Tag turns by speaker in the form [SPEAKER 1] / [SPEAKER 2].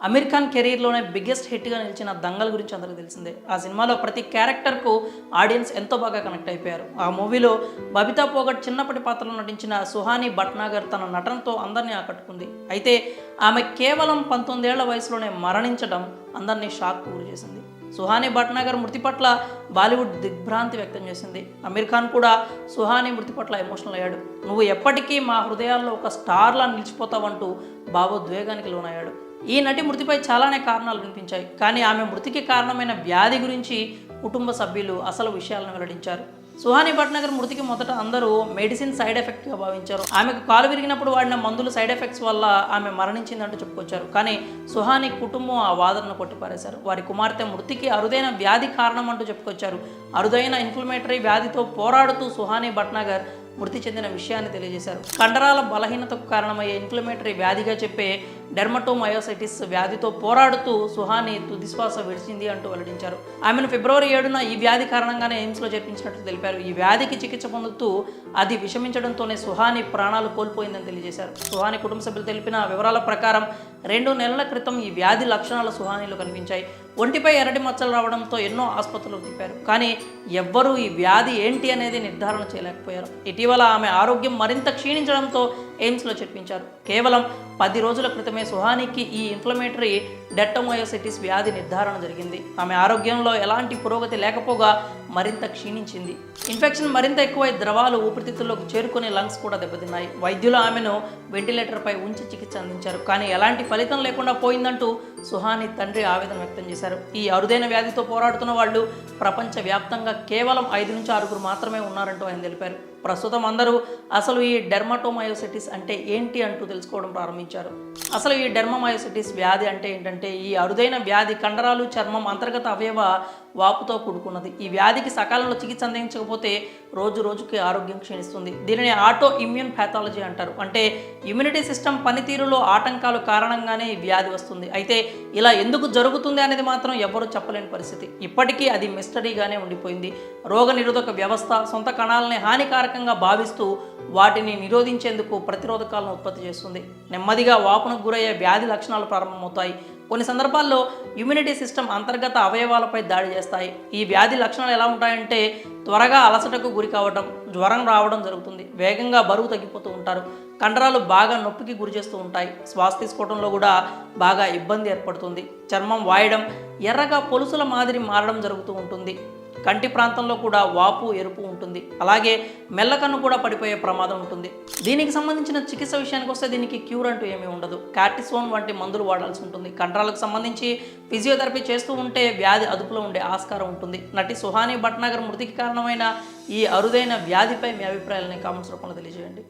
[SPEAKER 1] Aamir Khan కెరీర్లోనే biggest హిట్గా నిలిచిన దంగల్ గురించి అందరికీ తెలిసిందే. ఆ సినిమాలో ప్రతి క్యారెక్టర్కు ఆడియన్స్ ఎంతో బాగా కనెక్ట్ అయిపోయారు. ఆ మూవీలో బబితా పోగట్ చిన్నప్పటి పాత్రలో నటించిన సుహాని భట్నాగర్ తన నటనతో అందరినీ ఆకట్టుకుంది. అయితే ఆమె కేవలం 19 ఏళ్ల వయసులోనే మరణించడం అందరినీ షాక్ గురి చేసింది. సుహాని భట్నాగర్ మృతి పట్ల బాలీవుడ్ దిగ్భ్రాంతి వ్యక్తం చేసింది. అమీర్ ఖాన్ కూడా సుహాని మృతి పట్ల ఎమోషనల్ అయ్యాడు. నువ్వు ఎప్పటికీ మా హృదయాల్లో ఒక స్టార్లా నిలిచిపోతావంటూ భావోద్వేగానికి లోనయ్యాడు. ఈ నటి మృతిపై చాలానే కారణాలు వినిపించాయి, కానీ ఆమె మృతికి కారణమైన వ్యాధి గురించి కుటుంబ సభ్యులు అసలు విషయాలను వెల్లడించారు. సుహాని భట్నాగర్ మృతికి మొదట అందరూ మెడిసిన్ సైడ్ ఎఫెక్ట్గా భావించారు. ఆమెకు కాలు విరిగినప్పుడు వాడిన మందులు సైడ్ ఎఫెక్ట్స్ వల్ల ఆమె మరణించిందంటూ చెప్పుకొచ్చారు. కానీ సుహాని కుటుంబం ఆ వాదనను కొట్టిపారేశారు. వారి కుమార్తె మృతికి అరుదైన వ్యాధి కారణం అంటూ చెప్పుకొచ్చారు. అరుదైన ఇన్ఫ్లమేటరీ వ్యాధితో పోరాడుతూ సుహాని భట్నాగర్ మృతి చెందిన విషయాన్ని తెలియజేశారు. కండరాల బలహీనతకు కారణమయ్యే ఇన్ఫ్లమేటరీ వ్యాధిగా చెప్పే డెర్మటోమయోసైటిస్ వ్యాధితో పోరాడుతూ సుహాని తుదిశ్వాస విడిచింది అంటూ వెల్లడించారు. ఆమెను ఫిబ్రవరి 7న ఈ వ్యాధి కారణంగానే ఎయిమ్స్లో చేర్పించినట్టు తెలిపారు. ఈ వ్యాధికి చికిత్స పొందుతూ అది విషమించడంతోనే సుహాని ప్రాణాలు కోల్పోయిందని తెలియజేశారు. సుహాని కుటుంబ సభ్యులు తెలిపిన వివరాల ప్రకారం 2 నెలల క్రితం ఈ వ్యాధి లక్షణాలు సుహానిలో కనిపించాయి. ఒంటిపై ఎర్రటి మచ్చలు రావడంతో ఎన్నో ఆసుపత్రులకు తిప్పారు, కానీ ఎవ్వరూ ఈ వ్యాధి ఏంటి అనేది నిర్ధారణ చేయలేకపోయారు. ఇటీవల ఆమె ఆరోగ్యం మరింత క్షీణించడంతో ఎయిమ్స్లో చేర్పించారు. కేవలం 10 రోజుల క్రితమే సుహానికి ఈ ఇన్ఫ్లమేటరీ డెర్మటోమయోసైటిస్ వ్యాధి నిర్ధారణ జరిగింది. ఆమె ఆరోగ్యంలో ఎలాంటి పురోగతి లేకపోగా మరింత క్షీణించింది. ఇన్ఫెక్షన్ మరింత ఎక్కువై ద్రవాలు ఊపిరితిత్తుల్లోకి చేరుకుని లంగ్స్ కూడా దెబ్బతిన్నాయి. వైద్యులు ఆమెను వెంటిలేటర్పై ఉంచి చికిత్స అందించారు, కానీ ఎలాంటి ఫలితం లేకుండా పోయిందంటూ సుహాని తండ్రి ఆవేదన వ్యక్తం చేశారు. ఈ అరుదైన వ్యాధితో పోరాడుతున్న వాళ్ళు ప్రపంచవ్యాప్తంగా కేవలం 5 నుంచి 6 మాత్రమే ఉన్నారంటూ ఆయన తెలిపారు. ప్రస్తుతం అందరూ అసలు ఈ డెర్మటోమయోసైటిస్ అంటే ఏంటి అంటూ తెలుసుకోవడం ప్రారంభించారు. అసలు ఈ డెర్మటోమయోసైటిస్ వ్యాధి అంటే ఏంటంటే, ఈ అరుదైన వ్యాధి కండరాలు, చర్మం, అంతర్గత అవయవ వాపుతో కూడుకున్నది. ఈ వ్యాధికి సకాలంలో చికిత్స అందించకపోతే రోజు రోజుకి ఆరోగ్యం క్షీణిస్తుంది. దీనిని ఆటో ఇమ్యూన్ ప్యాథాలజీ అంటారు. అంటే ఇమ్యూనిటీ సిస్టమ్ పనితీరులో ఆటంకాలు కారణంగానే ఈ వ్యాధి వస్తుంది. అయితే ఇలా ఎందుకు జరుగుతుంది అనేది మాత్రం ఎవరూ చెప్పలేని పరిస్థితి. ఇప్పటికీ అది మిస్టరీగానే ఉండిపోయింది. రోగ నిరోధక వ్యవస్థ సొంత కణాలని హానికారకంగా భావిస్తూ వాటిని నిరోధించేందుకు ప్రతిరోధకాలను ఉత్పత్తి చేస్తుంది. నెమ్మదిగా వాపునకు గురయ్యే వ్యాధి లక్షణాలు ప్రారంభమవుతాయి. కొన్ని సందర్భాల్లో ఇమ్యూనిటీ సిస్టమ్ అంతర్గత అవయవాలపై దాడి చేస్తాయి. ఈ వ్యాధి లక్షణాలు ఎలా ఉంటాయంటే, త్వరగా అలసటకు గురి కావడం, జ్వరం రావడం జరుగుతుంది, వేగంగా బరువు తగ్గిపోతూ ఉంటారు, కండరాలు బాగా నొప్పికి గురి చేస్తూ ఉంటాయి, శ్వాస తీసుకోవడంలో కూడా బాగా ఇబ్బంది ఏర్పడుతుంది, చర్మం వాయడం, ఎర్రగా పొలుసుల మాదిరి మారడం జరుగుతూ ఉంటుంది, కంటి ప్రాంతంలో కూడా వాపు, ఎరుపు ఉంటుంది, అలాగే మెల్లకన్ను కూడా పడిపోయే ప్రమాదం ఉంటుంది. దీనికి సంబంధించిన చికిత్స విషయానికి వస్తే దీనికి క్యూర్ అంటూ ఏమీ ఉండదు. కార్టిసోన్ వంటి మందులు వాడాల్సి ఉంటుంది. కండరాలకు సంబంధించి ఫిజియోథెరపీ చేస్తూ ఉంటే వ్యాధి అదుపులో ఉండే ఆస్కారం ఉంటుంది. నటి సుహాని భట్నాగర్ మృతికి కారణమైన ఈ అరుదైన వ్యాధిపై మీ అభిప్రాయాలని కామెంట్స్ రూపంలో తెలియజేయండి.